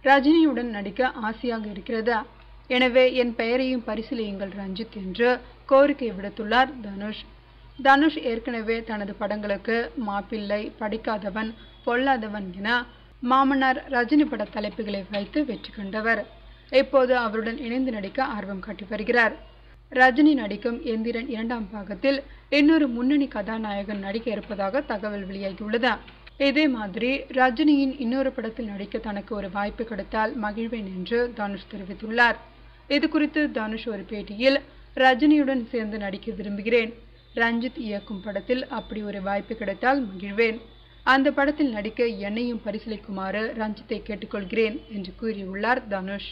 ரஜினியுடன் நடிக்க ஆசையாக இருக்கிறதா? எனவே என் பெயரையும் பரிசீலியுங்கள் ரஞ்சித் என்று கோரிக்கை விடுத்துள்ளார் தனுஷ். தனுஷ் ஏற்கனவே தனது படங்களுக்கு மாப்பிள்ளை, படிக்காதவன், பொல்லாதவன் என மாமனார் ரஜினி பட தலைப்புகளை வைத்து வெற்றி கண்டவர். இப்போது அவருடன் இணைந்து நடிக்க ஆர்வம் காட்டி வருகிறார். ரஜினி நடிக்கும் எந்திரன் 2ஆம் பாகத்தில் இன்னொரு முன்னணி கதாநாயகன் நடிக்க இருப்பதாக தகவல் வெளியாகியுள்ளது. இதே மாதிரி ரஜினியின் இன்னொரு படத்தில் நடிக்க தனக்கு ஒரு வாய்ப்பு கிடைத்தால் மகிழ்வேன் என்று தனுஷ் தெரிவித்துள்ளார். இது குறித்து தனுஷ் ஒரு பேட்டியில், ரஜினியுடன் சேர்ந்து நடிக்க விரும்புகிறேன். ரஞ்சித் இயக்கும் படத்தில் அப்படி ஒரு வாய்ப்பு கிடைத்தால் மகிழ்வேன். அந்த படத்தில் நடிக்க என்னையும் பரிசீலிக்குமாறு ரஞ்சித்தை கேட்டுக்கொள்கிறேன் என்று கூறியுள்ளார் தனுஷ்.